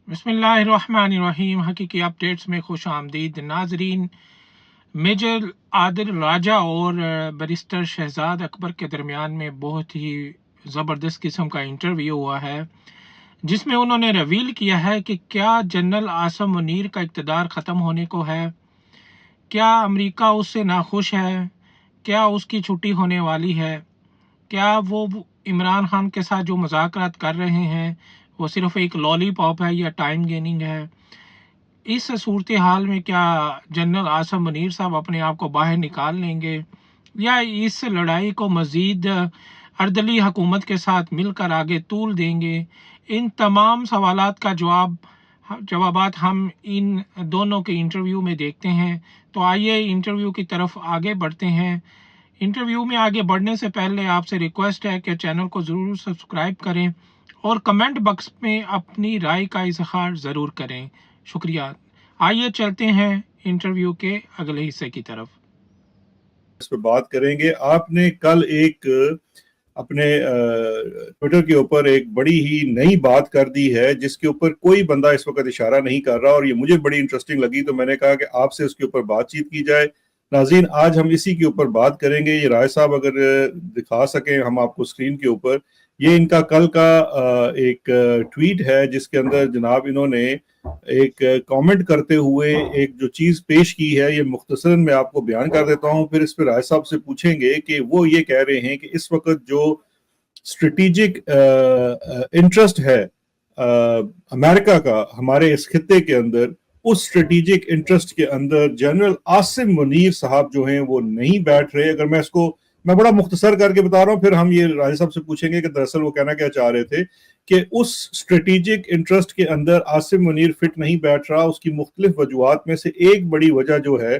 بسم اللہ الرحمن الرحیم۔ حقیقی اپڈیٹس میں خوش آمدید ناظرین۔ میجر عادل راجہ اور بیرسٹر شہزاد اکبر کے درمیان میں بہت ہی زبردست قسم کا انٹرویو ہوا ہے، جس میں انہوں نے ریویل کیا ہے کہ کیا جنرل عاصم منیر کا اقتدار ختم ہونے کو ہے، کیا امریکہ اس سے ناخوش ہے، کیا اس کی چھٹی ہونے والی ہے، کیا وہ عمران خان کے ساتھ جو مذاکرات کر رہے ہیں وہ صرف ایک لالی پاپ ہے یا ٹائم گیننگ ہے۔ اس صورتحال میں کیا جنرل عاصم منیر صاحب اپنے آپ کو باہر نکال لیں گے یا اس لڑائی کو مزید اردلی حکومت کے ساتھ مل کر آگے طول دیں گے؟ ان تمام سوالات کا جوابات ہم ان دونوں کے انٹرویو میں دیکھتے ہیں۔ تو آئیے انٹرویو کی طرف آگے بڑھتے ہیں۔ انٹرویو میں آگے بڑھنے سے پہلے آپ سے ریکویسٹ ہے کہ چینل کو ضرور سبسکرائب کریں اور کمنٹ باکس میں اپنی رائے کا اظہار ضرور کریں۔ شکریہ۔ آئیے چلتے ہیں انٹرویو کے اگلے حصے کی طرف۔ اس پہ بات کریں گے۔ آپ نے کل ایک اپنے ٹویٹر کے اوپر ایک بڑی ہی نئی بات کر دی ہے جس کے اوپر کوئی بندہ اس وقت اشارہ نہیں کر رہا، اور یہ مجھے بڑی انٹرسٹنگ لگی، تو میں نے کہا کہ آپ سے اس کے اوپر بات چیت کی جائے۔ ناظرین، آج ہم اسی کے اوپر بات کریں گے۔ یہ رائے صاحب اگر دکھا سکیں ہم آپ کو اسکرین کے اوپر، یہ ان کا کل کا ایک ٹویٹ ہے جس کے اندر جناب انہوں نے ایک کامنٹ کرتے ہوئے ایک جو چیز پیش کی ہے، یہ مختصراً میں آپ کو بیان کر دیتا ہوں، پھر اس پہ رائے صاحب سے پوچھیں گے کہ وہ یہ کہہ رہے ہیں کہ اس وقت جو اسٹریٹجک انٹرسٹ ہے امریکہ کا ہمارے اس خطے کے اندر، اس اسٹریٹجک انٹرسٹ کے اندر جنرل عاصم منیر صاحب جو ہیں وہ نہیں بیٹھ رہے۔ اگر میں بڑا مختصر کر کے بتا رہا ہوں، پھر ہم یہ راجہ صاحب سے پوچھیں گے کہ دراصل وہ کہنا کیا چاہ رہے تھے، کہ اس اسٹریٹجک انٹرسٹ کے اندر عاصم منیر فٹ نہیں بیٹھ رہا۔ اس کی مختلف وجوہات میں سے ایک بڑی وجہ جو ہے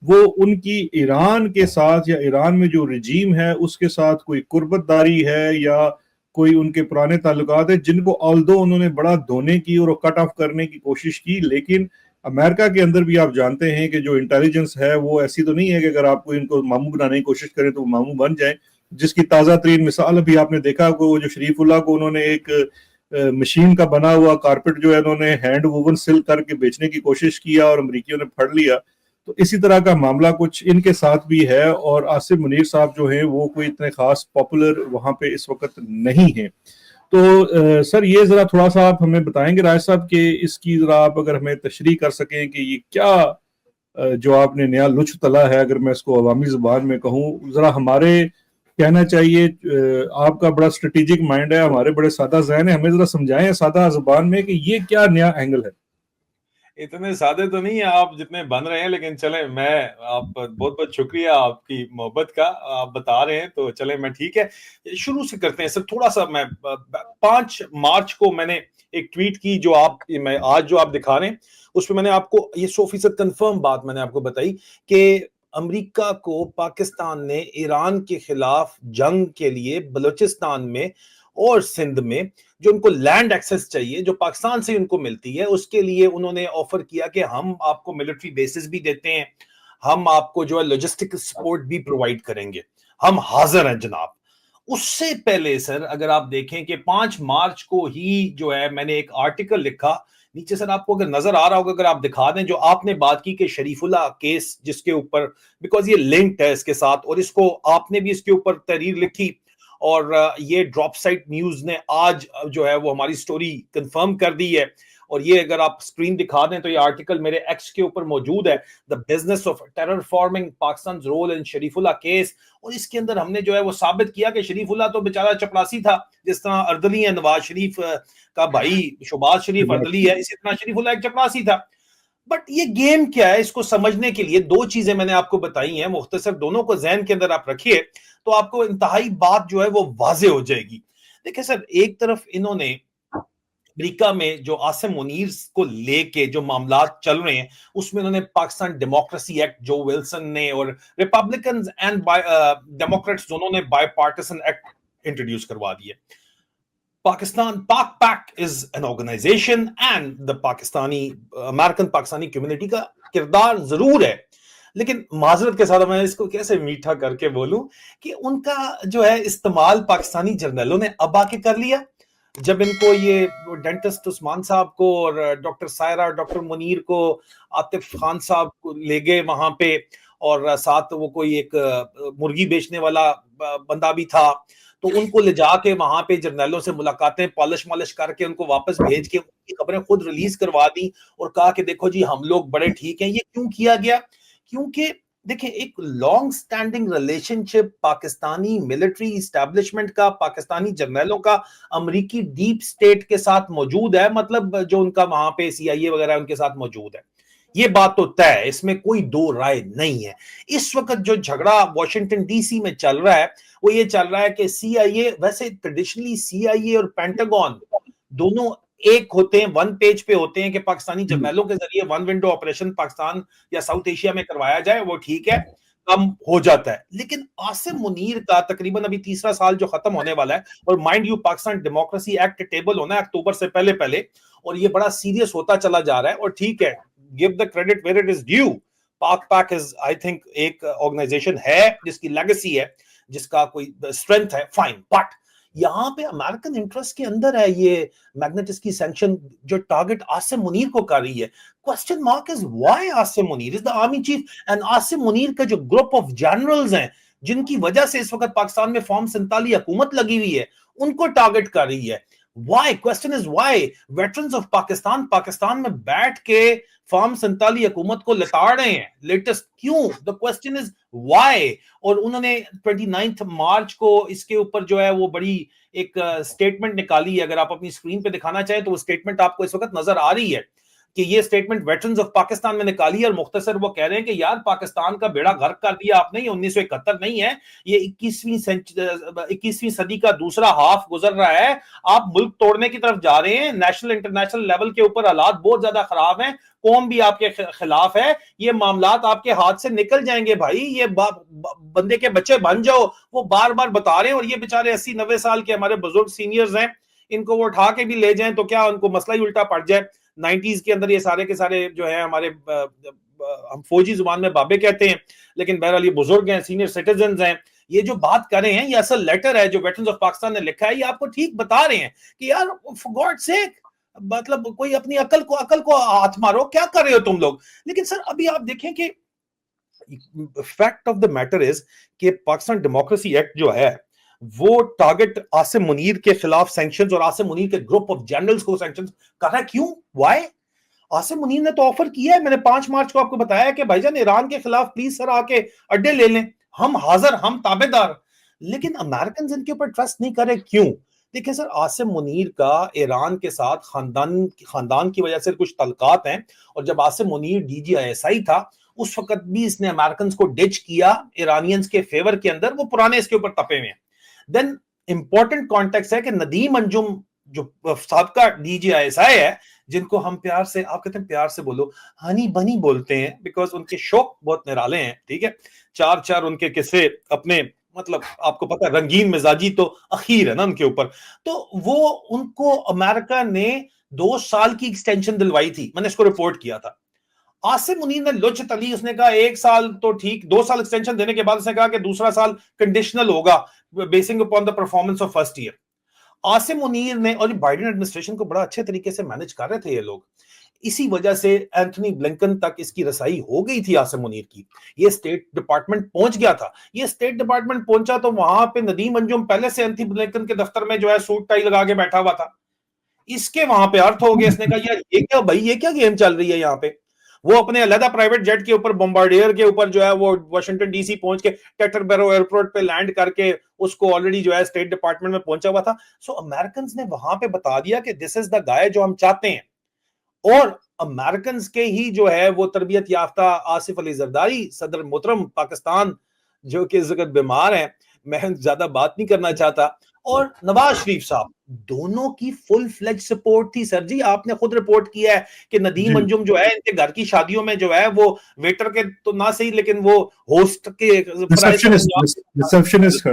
وہ ان کی ایران کے ساتھ یا ایران میں جو رجیم ہے اس کے ساتھ کوئی قربت داری ہے، یا کوئی ان کے پرانے تعلقات ہیں جن کو آلدو انہوں نے بڑا دھونے کی اور کٹ آف کرنے کی کوشش کی، لیکن امریکہ کے اندر بھی آپ جانتے ہیں کہ جو انٹیلیجنس ہے وہ ایسی تو نہیں ہے کہ اگر آپ کو ان کو ماموں بنانے کی کوشش کریں تو وہ ماموں بن جائیں، جس کی تازہ ترین مثال ابھی آپ نے دیکھا کہ وہ جو شریف اللہ کو انہوں نے ایک مشین کا بنا ہوا کارپٹ جو ہے انہوں نے ہینڈ ووون سل کر کے بیچنے کی کوشش کیا اور امریکیوں نے پھڑ لیا۔ تو اسی طرح کا معاملہ کچھ ان کے ساتھ بھی ہے، اور عاصم منیر صاحب جو ہیں وہ کوئی اتنے خاص پاپولر وہاں پہ اس وقت نہیں ہیں۔ تو سر یہ ذرا تھوڑا سا آپ ہمیں بتائیں گے رائے صاحب کہ اس کی ذرا آپ اگر ہمیں تشریح کر سکیں کہ یہ کیا جو آپ نے نیا لچ تلا ہے، اگر میں اس کو عوامی زبان میں کہوں، ذرا ہمارے کہنا چاہیے آپ کا بڑا اسٹریٹجک مائنڈ ہے، ہمارے بڑے سادہ ذہن ہے، ہمیں ذرا سمجھائیں سادہ زبان میں کہ یہ کیا نیا اینگل ہے۔ اتنے سادے تو نہیں ہیں آپ جتنے بن رہے ہیں، لیکن چلیں میں آپ بہت بہت شکریہ آپ کی محبت کا، آپ بتا رہے ہیں تو چلیں میں ٹھیک ہے شروع سے کرتے ہیں۔ سر تھوڑا سا میں 5 مارچ کو میں نے ایک ٹویٹ کی جو میں آج جو آپ دکھا رہے ہیں اس پہ میں نے آپ کو یہ 100% کنفرم بات میں نے آپ کو بتائی کہ امریکہ کو پاکستان نے ایران کے خلاف جنگ کے لیے بلوچستان میں اور سندھ میں جو ان کو لینڈ ایکسس چاہیے جو پاکستان سے ان کو ملتی ہے، اس کے لیے انہوں نے آفر کیا کہ ہم آپ کو ملٹری بیسز بھی دیتے ہیں، ہم آپ کو جو ہے لاجسٹک سپورٹ بھی پرووائڈ کریں گے، ہم حاضر ہیں جناب۔ اس سے پہلے سر اگر آپ دیکھیں کہ 5 مارچ کو ہی جو ہے میں نے ایک آرٹیکل لکھا، نیچے سر آپ کو اگر نظر آ رہا ہوگا، اگر آپ دکھا دیں جو آپ نے بات کی کہ شریف اللہ کیس جس کے اوپر، بیکاز یہ لنکڈ ہے اس کے ساتھ، اور اس کو آپ نے بھی اس کے اوپر تحریر لکھی، اور یہ ڈراپ سائٹ نیوز نے آج جو ہے وہ ہماری سٹوری کنفرم کر دی ہے، اور یہ اگر آپ سکرین دکھا دیں تو یہ آرٹیکل میرے ایکس کے اوپر موجود ہے، The Business of Terraforming Pakistan's Role in Sharif Allah case, اور اس کے اندر ہم نے جو ہے وہ ثابت کیا کہ شریف اللہ تو بیچارہ چپڑاسی تھا، جس طرح اردلی ہے نواز شریف کا بھائی شہباز شریف اردلی ہے، اسی طرح شریف اللہ ایک چپڑاسی تھا۔ بٹ یہ گیم کیا ہے، اس کو سمجھنے کے لیے 2 چیزیں میں نے آپ کو بتائی ہیں مختصر، دونوں کو ذہن کے اندر آپ رکھیے تو آپ کو انتہائی بات جو ہے وہ واضح ہو جائے گی۔ دیکھیں سر، ایک طرف انہوں نے امریکہ میں جو عاصم منیر کو لے کے جو معاملات چل رہے ہیں اس میں انہوں نے پاکستان ڈیموکریسی ایکٹ جو ولسن نے اور ریپبلکنز اینڈ ڈیموکریٹس دونوں نے بائی پارٹیسن ایکٹ انٹروڈیوس کروا دیے۔ Pakistan Pak PAC is an organization and the Pakistani American Pakistani community کا کردار ضرور ہے، لیکن معذرت کے ساتھ میں اس کو کیسے میٹھا کر کے بولوں کہ ان کا جو ہے استعمال پاکستانی جرنیلوں نے اب آ کے کر لیا، جب ان کو یہ ڈینٹسٹ عثمان صاحب کو اور ڈاکٹر سائرہ ڈاکٹر منیر کو عاطف خان صاحب کو لے گئے وہاں پہ، اور ساتھ وہ کوئی ایک مرغی بیچنے والا بندہ بھی تھا، تو ان کو لے جا کے وہاں پہ جرنیلوں سے ملاقاتیں پالش مالش کر کے ان کو واپس بھیج کے ان کی خبریں خود ریلیز کروا دی اور کہا کہ دیکھو جی ہم لوگ بڑے ٹھیک ہیں. یہ کیوں کیا گیا؟ کیونکہ دیکھیں ایک لانگ سٹینڈنگ ریلیشن شپ پاکستانی ملٹری اسٹیبلشمنٹ کا، پاکستانی جرنیلوں کا امریکی ڈیپ سٹیٹ کے ساتھ موجود ہے، مطلب جو ان کا وہاں پہ سی آئی اے وغیرہ ان کے ساتھ موجود ہے. یہ بات تو طے ہے، اس میں کوئی دو رائے نہیں ہے. اس وقت جو جھگڑا واشنگٹن ڈی سی میں چل رہا ہے وہ یہ چل رہا ہے کہ سی آئی اے، ویسے ٹریڈیشنلی سی آئی اے اور پینٹاگون دونوں ایک ہوتے ہیں، ون پیج پہ ہوتے ہیں کہ پاکستانی جرنیلوں کے ذریعے ون ونڈو آپریشن پاکستان یا ساؤتھ ایشیا میں کروایا جائے، وہ ٹھیک ہے، کم ہو جاتا ہے. لیکن عاصم منیر کا تقریباً ابھی تیسرا سال جو ختم ہونے والا ہے، اور mind you Pakistan democracy act table ہونا ہے اکتوبر سے پہلے پہلے، اور یہ بڑا سیریس ہوتا چلا جا رہا ہے. اور ٹھیک ہے، give the credit where it is due. پاک is I think ایک آرگنائزیشن ہے جس کی لیگیسی ہے، جس کا کوئی اسٹرینتھ ہے، فائن. بٹ یہاں پہ امریکن انٹرسٹ کے اندر ہے یہ میگنیٹسکی سینکشن جو ٹارگٹ عاصم منیر کو کر رہی ہے. Question mark is why Asim Munir is the army chief, and Asim Munir کا جو گروپ آف جنرلز ہیں جن کی وجہ سے اس وقت پاکستان میں فارم 47 حکومت لگی ہوئی ہے، ان کو ٹارگٹ کر رہی ہے. Why? Question is why? Veterans of Pakistan میں بیٹھ کے فارم 47 حکومت کو لتاڑ رہے ہیں لیٹسٹ. کیوں؟ The question is why? اور انہوں نے 29 مارچ کو اس کے اوپر جو ہے وہ بڑی ایک سٹیٹمنٹ نکالی ہے. اگر آپ اپنی سکرین پہ دکھانا چاہیں تو وہ سٹیٹمنٹ آپ کو اس وقت نظر آ رہی ہے کہ یہ سٹیٹمنٹ ویٹرنز آف پاکستان میں نکالی ہے، اور مختصر وہ کہہ رہے ہیں کہ یار پاکستان کا بیڑا غرق کر دیا آپ نے. یہ 1971 نہیں ہے، یہ 21ویں صدی کا دوسرا ہاف گزر رہا ہے. آپ ملک توڑنے کی طرف جا رہے ہیں. نیشنل انٹرنیشنل لیول کے اوپر حالات بہت زیادہ خراب ہیں، قوم بھی آپ کے خلاف ہے. یہ معاملات آپ کے ہاتھ سے نکل جائیں گے بھائی. یہ بندے کے بچے بن جاؤ، وہ بار بار بتا رہے ہیں. اور یہ بیچارے 80-90 سال کے ہمارے بزرگ سینئرز ہیں، ان کو وہ اٹھا کے بھی لے جائیں تو کیا ان کو مسئلہ ہی الٹا پڑ جائے. 90s کے اندر یہ سارے کے سارے جو ہیں ہمارے، ہم فوجی زبان میں بابے کہتے ہیں، لیکن بہرحال یہ بزرگ ہیں، سینئر سٹیزنز ہیں. یہ جو بات کر رہے ہیں یہ اصل لیٹر ہے جو ویٹرنز آف پاکستان نے لکھا ہے. یہ آپ کو ٹھیک بتا رہے ہیں کہ یار فار گاڈ سیک، مطلب کوئی اپنی عقل کو ہاتھ مارو، کیا کر رہے ہو تم لوگ. لیکن سر ابھی آپ دیکھیں کہ fact of the matter is کہ پاکستان ڈیموکریسی ایکٹ جو ہے وہ ٹارگٹ عاصم منیر کے خلاف سینکشنز اور عاصم منیر کے گروپ آف جنرلز کو سینکشنز کر رہا ہے. کیوں؟ وائی؟ عاصم منیر نے تو آفر کیا ہے، میں نے 5 مارچ کو آپ کو بتایا کہ بھائی جان ایران کے خلاف پلیز سر آ کے اڈے لے لیں، ہم حاضر، ہم تابع دار. لیکن امریکنز ان کے اوپر ٹرسٹ نہیں کر رہے. کیوں؟ دیکھیں سر، عاصم منیر کا ایران کے ساتھ خاندان کی وجہ سے کچھ تعلقات ہیں، اور جب Asim Munir D G I S I تھا اس وقت بھی اس نے امریکنز کو ڈچ کیا ایرانینز کے فیور کے اندر. وہ پرانے اس کے اوپر تپے ہوئے ہیں. دین امپورٹنٹ کانٹیکس ہے کہ ندیم انجم جو سابقہ ڈی جی آئی ایس آئی ہے، جن کو ہم پیار سے، آپ کہتے ہیں پیار سے بولو، ہنی بنی بولتے ہیں، بیکاز ان کے شوق بہت نرالے ہیں. ٹھیک ہے، چار ان کے قصے اپنے، مطلب آپ کو پتہ ہے رنگین مزاجی تو اخیر ہے نا ان کے اوپر. تو وہ ان کو امریکہ نے 2 سال کی ایکسٹینشن دلوائی تھی، میں نے اس کو رپورٹ کیا تھا. عاصم منیر نے لچ تلی، اس نے کہا 1 سال تو ٹھیک، 2 سال ایکسٹینشن دینے کے بعد اس نے کہا کہ دوسرا سال کنڈیشنل ہوگا basing upon the performance of first year. Asim Munir نے، اور بائیڈن ایڈمنسٹریشن کو بڑا اچھے طریقے سے مینج کر رہے تھے یہ لوگ، اسی وجہ سے اینتھنی بلنکن تک اس کی رسائی ہو گئی تھی عاصم منیر کی. یہ اسٹیٹ ڈپارٹمنٹ پہنچ گیا تھا. یہ اسٹیٹ ڈپارٹمنٹ پہنچا تو وہاں پہ ندیم انجم پہلے سے اینتھنی بلنکن کے دفتر میں جو ہے سوٹ ٹائی لگا کے بیٹھا ہوا تھا. اس کے وہاں پہ ارتھ ہو گیا. اس نے کہا یار یہ کیا بھائی، یہ کیا گیم چل رہی ہے یہاں پہ. وہ اپنے علیحدہ پرائیویٹ جیٹ کے اوپر، بمبارڈیئر کے اوپر جو ہے وہ واشنگٹن ڈی سی پہنچ کے ٹیٹر بیرو ایئرپورٹ پہ لینڈ کر کے اس کو آلریڈی جو ہے اسٹیٹ ڈپارٹمنٹ میں پہنچا ہوا تھا. سو امریکنز نے وہاں پہ بتا دیا کہ دس از دا گائے جو ہم چاہتے ہیں. اور امریکنز کے ہی جو ہے وہ تربیت یافتہ آصف علی زرداری صدر محترم پاکستان، جو کہ اس وقت بیمار ہیں، میں زیادہ بات نہیں کرنا چاہتا، اور نواز شریف صاحب، دونوں کی فل فلیج سپورٹ تھی. سر جی آپ نے خود رپورٹ کیا ہے کہ ندیم انجم جو ہے ان کے گھر کی شادیوں میں جو ہے وہ ویٹر کے تو نہ صحیح لیکن وہ ہوسٹ کے ریسپشنسٹ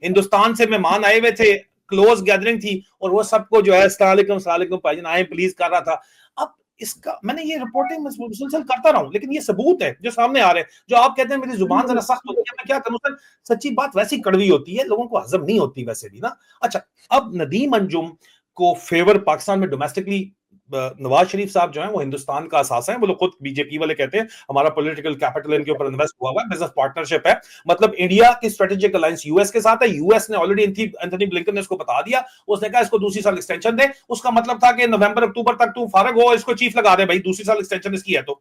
ہندوستان سے مہمان آئے ہوئے تھے، کلوز گیدرنگ تھی، اور وہ سب کو جو ہے السلام علیکم بھائی جان آئیں پلیز کر رہا تھا. اب اس کا میں نے یہ رپورٹنگ مسلسل کرتا رہا ہوں، لیکن یہ ثبوت ہے جو سامنے آ رہے ہیں. جو آپ کہتے ہیں میری زبان ذرا سخت ہوتی ہے، میں کیا کروں سر، سچی بات ویسی کڑوی ہوتی ہے، لوگوں کو ہضم نہیں ہوتی ویسے بھی نا. اچھا، اب ندیم انجم کو فیور پاکستان میں ڈومیسٹکلی نواز شریف صاحب جو ہیں وہ ہندوستان کا اثاثہ ہیں. وہ لوگ خود بی جے پی والے کہتے ہیں ہمارا پولیٹیکل کیپٹل ان کے اوپر انویسٹ ہوا ہوا ہے، بزنس پارٹنرشپ ہے. مطلب انڈیا کی اسٹریٹجک الائنس یو ایس کے ساتھ ہے. یو ایس نے آلریڈی اینتھونی بلنکن نے اس کو بتا دیا، اس نے کہا اس کو دوسری سال ایکسٹینشن دے. اس کا مطلب تھا کہ نومبر اکتوبر تک تو فارغ ہو، اس کو چیف لگا دے بھائی، دوسری سال ایکسٹینشن اس کی ہے تو.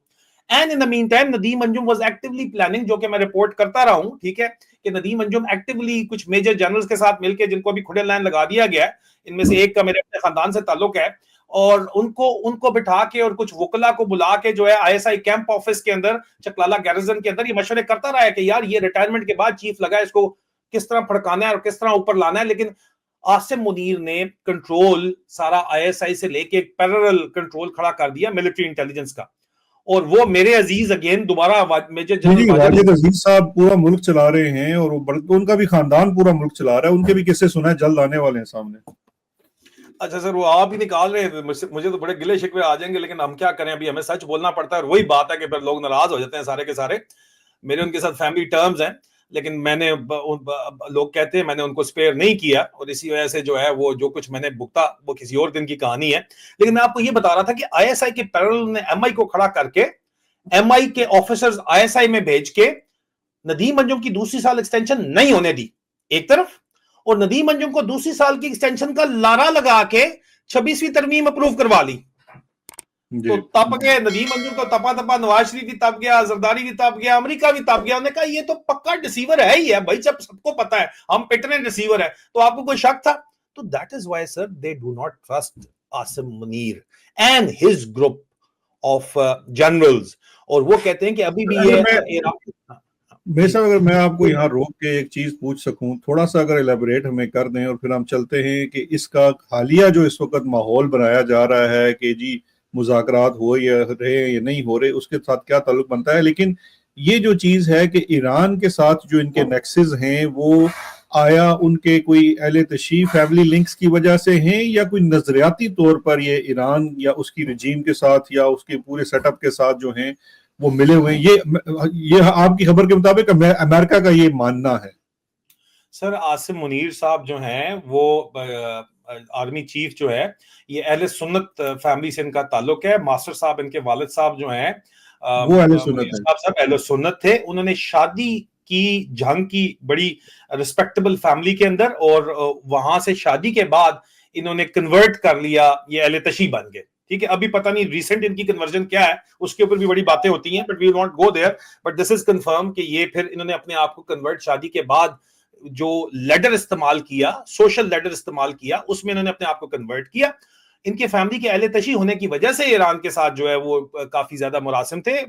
And in the meantime Nadeem Anjum was actually planning, جو کہ میں رپورٹ کرتا رہا ہوں، ٹھیک ہے، کہ ندیم انجم ایکٹیولی کچھ میجر جنرلز کے ساتھ مل کے، جن کو ابھی کھڑے لائن لگا دیا گیا ہے، ان میں سے ایک کا میرے اپنے خاندان سے تعلق ہے، اور ان کو بٹھا کے اور کچھ وکلا کو بلا کے جو ہے آئی ایس آئی کیمپ آفس کے اندر، چکلالہ گیرزن کے اندر یہ مشورے کرتا رہا ہے کہ یار یہ ریٹائرمنٹ کے بعد چیف لگا ہے، اس کو کس طرح پھڑکانا ہے اور کس طرح اوپر لانا ہے. لیکن عاصم منیر نے کنٹرول سارا آئی ایس آئی سے لے کے ایک پیرل کنٹرول کھڑا کر دیا ملٹری انٹیلیجنس کا. اور وہ میرے عزیز اگین دوبارہ میجر جنرل واجد عزیز صاحب پورا ملک چلا رہے ہیں، اور ان کا بھی خاندان پورا ملک چلا رہا ہے. ان کے بھی قصے سنا ہے، جلد آنے والے ہیں سامنے. اچھا سر، وہ آپ ہی نکال رہے ہیں، مجھے تو بڑے گلے شکوے آ جائیں گے، لیکن ہم کیا کریں، ابھی ہمیں سچ بولنا پڑتا ہے. اور وہی بات ہے کہ پھر لوگ ناراض ہو جاتے ہیں سارے کے سارے. میرے ان کے ساتھ فیملی ٹرمز ہیں، لیکن میں نے لوگ کہتے ہیں میں نے ان کو سپیئر نہیں کیا، اور اسی وجہ سے جو ہے وہ جو کچھ میں نے بھگتا وہ کسی اور دن کی کہانی ہے. لیکن میں آپ کو یہ بتا رہا تھا کہ آئی ایس آئی کے پیرل نے ایم آئی کو کھڑا کر کے، ایم آئی کے آفیسرز آئی ایس آئی میں بھیج کے ندیم انجم کی دوسری سال ایکسٹینشن نہیں ہونے دی ایک طرف، اور ندیم انجم کو دوسری سال کی ایکسٹینشن کا لارا لگا کے 26ویں ترمیم اپروو کروا لی. تو تپ گئے ندیم انجم کو، تپا نواز شریف بھی تپ گیا، زرداری بھی تپ گیا، امریکہ بھی تپ گیا. انہوں نے کہا یہ تو پکا ڈسیور ہے ہی ہے بھائی، جب سب کو پتا ہے ہم پٹنے ڈسیور ہے، تو آپ کو کوئی شک تھا؟ تو that is why sir they do not trust Asim Munir and his group of generals. اور وہ کہتے ہیں کہ ابھی بھی یہ بے صاحب، اگر میں آپ کو یہاں روک کے ایک چیز پوچھ سکوں، تھوڑا سا اگر ایلیبریٹ ہمیں کر دیں، اور پھر ہم چلتے ہیں کہ اس کا حالیہ جو اس وقت ماحول بنایا جا رہا ہے کہ جی مذاکرات ہو یا رہے یا نہیں ہو رہے، اس کے ساتھ کیا تعلق بنتا ہے. لیکن یہ جو چیز ہے کہ ایران کے ساتھ جو ان کے نیکسز ہیں، وہ آیا ان کے کوئی اہل تشریف فیملی لنکس کی وجہ سے ہیں، یا کوئی نظریاتی طور پر یہ ایران یا اس کی رجیم کے ساتھ یا اس کے پورے سیٹ اپ کے ساتھ جو ہیں وہ ملے ہوئے ہیں؟ یہ آپ کی خبر کے مطابق امریکہ کا یہ ماننا ہے. سر عاصم منیر صاحب جو ہیں وہ آرمی چیف جو ہے، یہ اہل سنت فیملی سے ان کا تعلق ہے. ماسٹر صاحب ان کے والد صاحب جو ہیں وہ اہل سنت ہیں، صاحب اہل سنت تھے. انہوں نے شادی کی جھنگ کی بڑی ریسپیکٹیبل فیملی کے اندر، اور وہاں سے شادی کے بعد انہوں نے کنورٹ کر لیا، یہ اہل تشیع بن گئے. ٹھیک ہے، ابھی پتہ نہیں ریسنٹ ان کی کنورژن کیا ہے، اس کے اوپر بھی بڑی باتیں ہوتی ہیں، but we will not go there. But this is confirm کہ یہ پھر انہوں نے اپنے آپ کو کنورٹ شادی کے بعد جو لیڈر استعمال کیا، سوشل لیڈر استعمال کیا، اس میں انہوں نے اپنے آپ کو کنورٹ کیا. ان کے فیملی کے اہل تشیع ہونے کی وجہ سے ایران کے ساتھ جو ہے وہ کافی زیادہ مراسم تھے،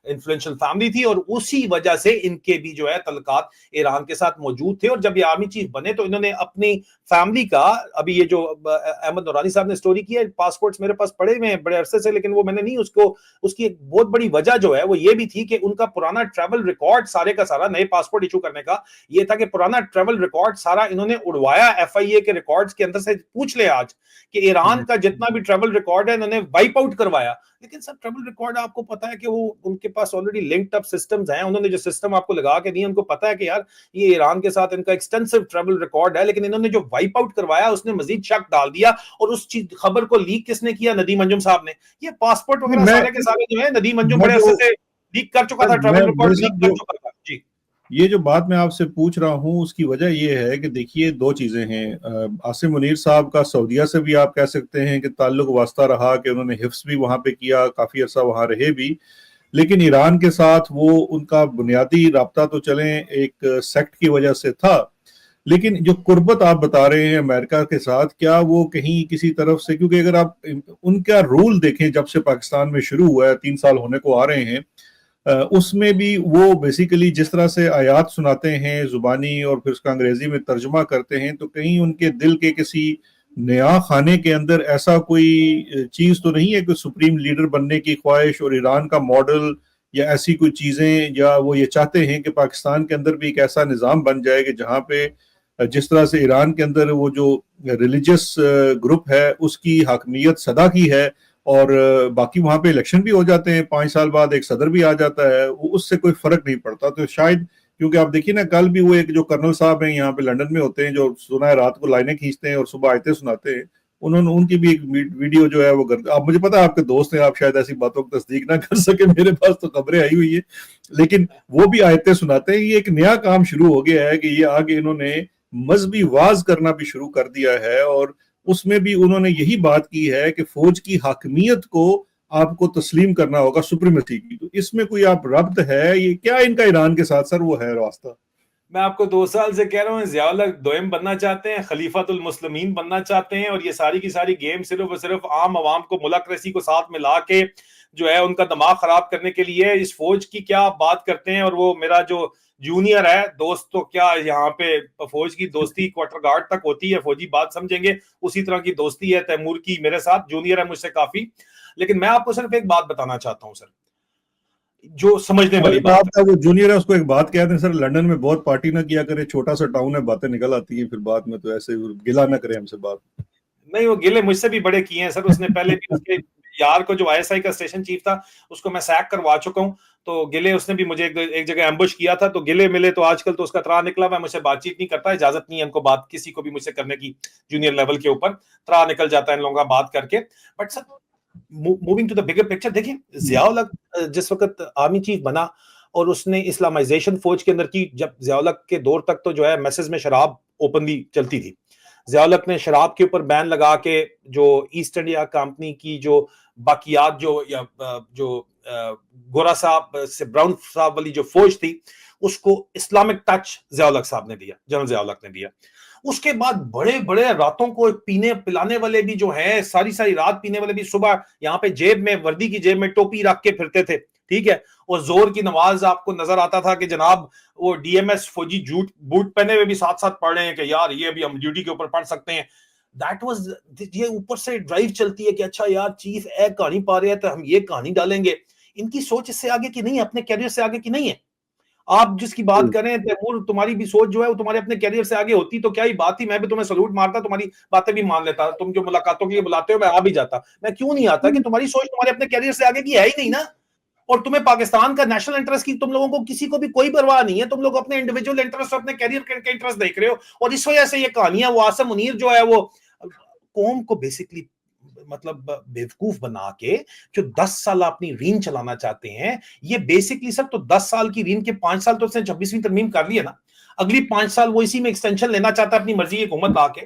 انفلوئنشل فیملی تھی، اور اسی وجہ سے ان کے بھی جو ہے تعلقات ایران کے ساتھ موجود تھے. اور جب یہ آرمی چیف بنے تو انہوں نے اپنی فیملی کا، ابھی یہ جو احمد نورانی صاحب نے سٹوری کی ہے، پاسپورٹس میرے پاس پڑے ہوئے ہیں بڑے عرصے سے، لیکن وہ میں نے نہیں اس کی ایک بہت بڑی وجہ جو ہے وہ یہ بھی تھی کہ ان کا پرانا ٹریول ریکارڈ سارے کا سارا نئے پاسپورٹ ایشو کرنے کا یہ تھا کہ پرانا ٹریول ریکارڈ سارا انہوں نے اڑوایا. ایف آئی اے کے ریکارڈز کے اندر سے پوچھ لے آج کہ ایران کا جتنا بھی ٹریول ریکارڈ ہے انہوں نے وائپ آؤٹ کروایا. لیکن سب ٹریول ریکارڈ آپ کو پتا ہے کہ وہ ان کے پاس آلریڈی لنکڈ اپ سسٹمز ہیں. انہوں نے جو سسٹم آپ کو لگا کے دیے، ان کو پتا ہے کہ یار یہ ایران کے ساتھ ان کا ایکسٹینسو ٹریول ریکارڈ ہے. لیکن انہوں نے جو وائپ آؤٹ کروایا اس نے مزید شک ڈال دیا. اور اس خبر کو لیک کس نے کیا؟ ندیم انجم صاحب نے. یہ پاسپورٹ وغیرہ سارے کے سارے جو ہے ندیم انجم بڑے عرصے سے لیک کر چکا تھا، ٹریول ریکارڈ لیک کر چکا تھا. جی، یہ جو بات میں آپ سے پوچھ رہا ہوں اس کی وجہ یہ ہے کہ دیکھیے دو چیزیں ہیں. عاصم منیر صاحب کا سعودیہ سے بھی آپ کہہ سکتے ہیں کہ تعلق واسطہ رہا، کہ انہوں نے حفظ بھی وہاں پہ کیا، کافی عرصہ وہاں رہے بھی. لیکن ایران کے ساتھ وہ ان کا بنیادی رابطہ تو چلیں ایک سیکٹ کی وجہ سے تھا، لیکن جو قربت آپ بتا رہے ہیں امریکہ کے ساتھ، کیا وہ کہیں کسی طرف سے، کیونکہ اگر آپ ان کا رول دیکھیں جب سے پاکستان میں شروع ہوا ہے، 3 سال ہونے کو آ رہے ہیں، اس میں بھی وہ بیسیکلی جس طرح سے آیات سناتے ہیں زبانی اور پھر اس کا انگریزی میں ترجمہ کرتے ہیں، تو کہیں ان کے دل کے کسی نیا خانے کے اندر ایسا کوئی چیز تو نہیں ہے کہ سپریم لیڈر بننے کی خواہش اور ایران کا ماڈل یا ایسی کوئی چیزیں، یا وہ یہ چاہتے ہیں کہ پاکستان کے اندر بھی ایک ایسا نظام بن جائے کہ جہاں پہ جس طرح سے ایران کے اندر وہ جو ریلیجس گروپ ہے اس کی حاکمیت صدا کی ہے، اور باقی وہاں پہ الیکشن بھی ہو جاتے ہیں, 5 سال بعد ایک صدر بھی آ جاتا ہے, اس سے کوئی فرق نہیں پڑتا. تو شاید کیونکہ آپ دیکھیے نا, کل بھی وہ ایک جو کرنل صاحب ہیں یہاں پہ لنڈن میں ہوتے ہیں, جو سنا ہے رات کو لائنیں کھینچتے ہیں اور صبح آیتیں سناتے ہیں, ان کی بھی ایک ویڈیو جو ہے وہ کرتے. اب مجھے پتا ہے آپ کے دوست ہیں, آپ شاید ایسی باتوں کو تصدیق نہ کر سکے, میرے پاس تو خبریں آئی ہوئی ہیں, لیکن وہ بھی آیتیں سناتے ہیں. یہ ایک نیا کام شروع ہو گیا ہے کہ یہ آگے انہوں نے مذہبی واز کرنا بھی شروع کر دیا ہے, اور اس میں بھی انہوں نے یہی بات کی ہے کہ فوج کی حاکمیت کو آپ کو تسلیم کرنا ہوگا, سپریمیسی کی. تو اس میں کوئی آپ ربط ہے, یہ کیا ان کا ایران کے ساتھ سر وہ ہے راستہ؟ میں آپ کو 2 سال سے کہہ رہا ہوں, ضیاء الحق دوئم بننا چاہتے ہیں, خلیفۃ المسلمین بننا چاہتے ہیں, اور یہ ساری کی ساری گیم صرف اور صرف عام عوام کو ملکریسی کو ساتھ ملا کے جو ہے ان کا دماغ خراب کرنے کے لیے. اس فوج کی کیا بات کرتے ہیں, اور وہ میرا جو جونیئر ہے دوست, تو کیا یہاں پہ فوج کی دوستی کوارٹر گارڈ تک ہوتی ہے, فوجی بات سمجھیں گے اسی طرح کی دوستی ہے تیمور کی میرے ساتھ, جونیئر ہے مجھ سے کافی. لیکن میں آپ کو صرف ایک بات بتانا چاہتا ہوں سر, جو سمجھنے والی بات ہے. وہ جونیئر ہے, اس کو ایک بات کہتے ہیں سر, لنڈن میں بہت پارٹی نہ کیا کرے, چھوٹا سا ٹاؤن ہے, باتیں نکل آتی ہیں پھر بعد میں, تو ایسے گلا نہ کرے ہم سے بات. نہیں, وہ گلے مجھ سے بھی بڑے کیے ہیں سر, اس نے پہلے بھی اس کے یار کو جو ISI کا اسٹیشن چیف تھا اس کو میں سیک کروا چکا ہوں, تو گلے اس نے بھی مجھے ایک جگہ ایمبش کیا تھا, تو گلے ملے تو آج کل تو اس کا ترا نکلا ہوا ہے, مجھ سے بات چیت نہیں کرتا, اجازت نہیں ہے ان کو بات کسی کو بھی مجھ سے کرنے کی, جونیئر لیول کے اوپر ترا نکل جاتا ہے ان لوگوں کا بات کر کے. But sir moving to the bigger picture, دیکھیں ضیاء الحق جس وقت آرمی چیف بنا اور اس نے اسلامائزیشن فوج کے اندر کی, جب ضیاء الحق کے دور تک تو جو ہے میسز میں شراب اوپنلی چلتی تھی, ضیاء الحق نے شراب کے اوپر بین لگا کے جو ایسٹ انڈیا کمپنی کی جو باقیات جو گورا صاحب سے براؤن صاحب والی جو فوج تھی اس کو اسلامک ٹچ ضیاء الحق صاحب نے دیا, جنرل ضیاء الحق نے دیا. اس کے بعد بڑے بڑے راتوں کو پینے پلانے والے بھی جو ہیں, ساری رات پینے والے بھی, صبح یہاں پہ جیب میں, وردی کی جیب میں ٹوپی رکھ کے پھرتے تھے, ٹھیک ہے, اور زور کی نماز آپ کو نظر آتا تھا کہ جناب وہ DMS فوجی بوٹ پہنے ہوئے بھی ساتھ ساتھ پڑھ رہے ہیں کہ یار یہ بھی ہم ڈیوٹی کے اوپر پڑھ سکتے ہیں. دیٹ واز, یہ اوپر سے ڈرائیو چلتی ہے کہ اچھا یار چیف ایک کہانی پا رہے ہیں تو ہم یہ کہانی ڈالیں گے. ان کی سوچ اس سے آگے کی نہیں ہے, اپنے کیریئر سے آگے کی نہیں ہے. آپ جس کی بات کریں تیمور, تمہاری بھی سوچ جو ہے وہ تمہارے اپنے کیریئر سے آگے ہوتی تو کیا ہی بات تھی, میں بھی تمہیں سلوٹ مارتا, تمہاری باتیں بھی مان لیتا, تم جو ملاقاتوں کے لیے بلاتے ہو میں آ بھی جاتا. میں کیوں نہیں آتا کہ تمہاری سوچ تمہارے اپنے کیریئر سے آگے کی ہے ہی نہیں نا, اور تمہیں پاکستان کا نیشنل انٹرسٹ کی تم لوگوں کو کسی کو بھی کوئی پرواہ نہیں ہے, تم لوگ اپنے انڈیویجول انٹرسٹ, اپنے کیریئر کے انٹرسٹ دیکھ رہے ہو, اور اس وجہ سے یہ کہانیاں, وہ عاصم منیر جو ہے وہ قوم کو بیسکلی مطلب بیوقوف بنا کے جو 10 سال اپنی رین چلانا چاہتے ہیں, یہ بیسکلی سر تو 10 سال کی رین کے 5 سال تو اس نے 26ویں ترمیم کر لی ہے نا, اگلی 5 سال وہ اسی میں ایکسٹینشن لینا چاہتا ہے اپنی مرضی کی حکومت لا کے,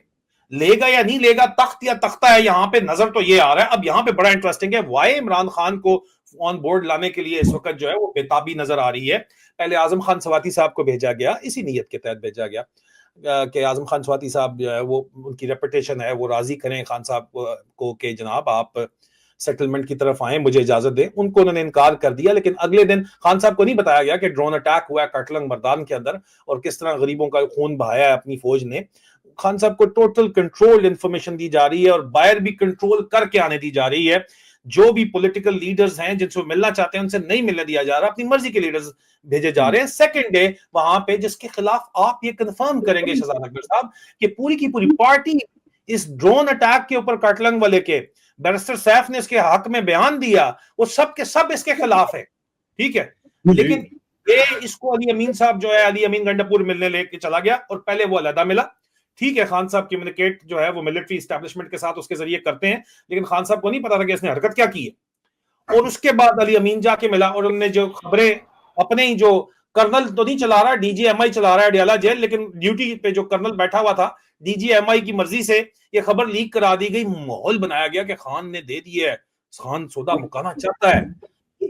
لے گا یا نہیں لے گا, تخت یا تختہ ہے یہاں پہ, نظر تو یہ آ رہا ہے. اب یہاں پہ بڑا انٹرسٹنگ ہے, وائے عمران خان کو آن بورڈ لانے کے لیے اس وقت جو ہے وہ بےتابی نظر آ رہی ہے. پہلے اعظم خان سواتی صاحب کو بھیجا گیا, اسی نیت کے تحت بھیجا گیا کہ اعظم خان سواتی صاحب جو ہے وہ, ان کی ریپوٹیشن ہے, وہ راضی کریں خان صاحب کو کہ جناب آپ سیٹلمنٹ کی طرف آئیں, مجھے اجازت دیں. ان کو انہوں نے انکار کر دیا, لیکن اگلے دن خان صاحب کو نہیں بتایا گیا کہ ڈرون اٹیک ہوا ہے کٹلنگ مردان کے اندر اور کس طرح غریبوں کا خون بہایا ہے اپنی فوج نے. خان صاحب کو ٹوٹل کنٹرول انفارمیشن دی جا رہی ہے, اور باہر بھی کنٹرول کر کے آنے دی جا رہی ہے. جو بھی پولیٹیکل لیڈرز ہیں جن سے ملنا چاہتے ہیں ان سے نہیں ملنے دیا جا رہا, اپنی مرضی کے لیڈرز بھیجے جا رہے ہیں. سیکنڈ ڈے وہاں پہ جس کے خلاف آپ یہ کنفرم کریں گے شہزاد اکبر صاحب کہ پوری کی پوری پارٹی اس ڈرون اٹیک کے اوپر کٹلنگ والے کے, بیرسٹر سیف نے اس کے حق میں بیان دیا, وہ سب کے سب اس کے خلاف ہے, ٹھیک ہے. لیکن یہ اس کو علی امین صاحب جو ہے, علی امین گنڈاپور ملنے لے کے چلا گیا, اور پہلے وہ علیحدہ ملا, ٹھیک ہے. خان صاحب کمیونیکیٹ جو ہے وہ ملٹری اسٹیبلشمنٹ کے ساتھ اس کے ذریعے کرتے ہیں, لیکن خان صاحب کو نہیں پتا تھا کہ اس نے حرکت کیا کی ہے. اور اس کے بعد علی امین جا کے ملا, اور انہوں نے جو خبریں اپنے ہی, جو کرنل تو نہیں چلا رہا, DGMI چلا رہا ہے ڈیالہ جیل, لیکن ڈیوٹی پہ جو کرنل بیٹھا ہوا تھا DGMI کی مرضی سے یہ خبر لیک کرا دی گئی, ماحول بنایا گیا کہ خان نے دے دی ہے, خان سودا مکانا چاہتا ہے.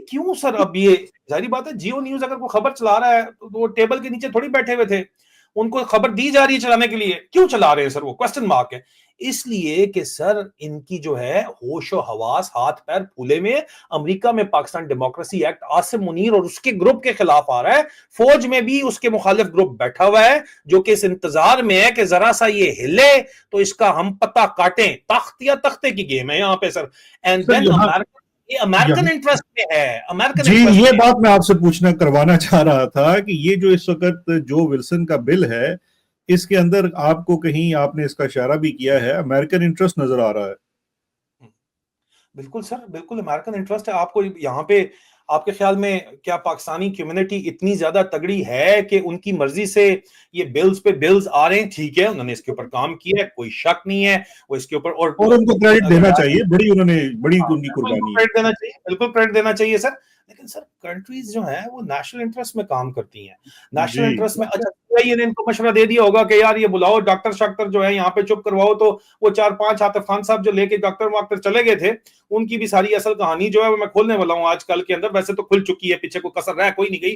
کیوں سر؟ اب یہ ظاہری بات ہے, جیو نیوز اگر کوئی خبر چلا رہا ہے تو وہ ٹیبل کے نیچے تھوڑی بیٹھے ہوئے تھے, ان کو خبر دی جا رہی ہے چلانے کے لیے, کیوں چلا رہے ہیں سر؟ وہ کوسچن مارک ہے. اس لیے کہ سر ان کی جو ہے ہوش و حواس ہاتھ پیر پھولے میں, امریکہ میں پاکستان ڈیموکریسی ایکٹ عاصم منیر اور اس کے گروپ کے خلاف آ رہا ہے, فوج میں بھی اس کے مخالف گروپ بیٹھا ہوا ہے جو کہ اس انتظار میں ہے کہ ذرا سا یہ ہلے تو اس کا ہم پتہ کاٹیں. تخت یا تختے کی گیم ہے یہاں پہ سر. اینڈ دین امریکن انٹرسٹ میں ہے, امریکن جی یہ بات میں آپ سے پوچھنا کروانا چاہ رہا تھا کہ یہ جو اس وقت جو ولسن کا بل ہے, اس کے اندر آپ کو کہیں آپ نے اس کا اشارہ بھی کیا ہے, امریکن انٹرسٹ نظر آ رہا ہے. بالکل سر، بالکل امریکن انٹرسٹ ہے. آپ کو یہاں پہ آپ کے خیال میں کیا پاکستانی کمیونٹی اتنی زیادہ تگڑی ہے کہ ان کی مرضی سے یہ بلز پہ بلز آ رہے ہیں؟ ٹھیک ہے، انہوں نے اس کے اوپر کام کیا ہے، کوئی شک نہیں ہے، وہ اس کے اوپر اور ان کو کریڈٹ دینا چاہیے، بڑی ان کی قربانی ہے. کریڈٹ دینا چاہیے، بالکل کریڈٹ دینا چاہیے سر. لیکن سر کنٹریز جو ہیں وہ نیشنل انٹرسٹ میں کام کرتی ہیں. نیشنل انٹرسٹ میں اچھا یہ نے ان کو مشورہ دے دیا ہوگا کہ یار یہ بلاؤ ڈاکٹر شاکٹر جو ہے یہاں پہ چپ کرواؤ، تو وہ 4-5 عاطف خان صاحب جو لے کے ڈاکٹر واکٹر چلے گئے تھے، ان کی بھی ساری اصل کہانی جو ہے وہ میں کھولنے والا ہوں آج کل کے اندر. ویسے تو کھل چکی ہے، پیچھے کو کسر رہ کوئی نہیں گئی.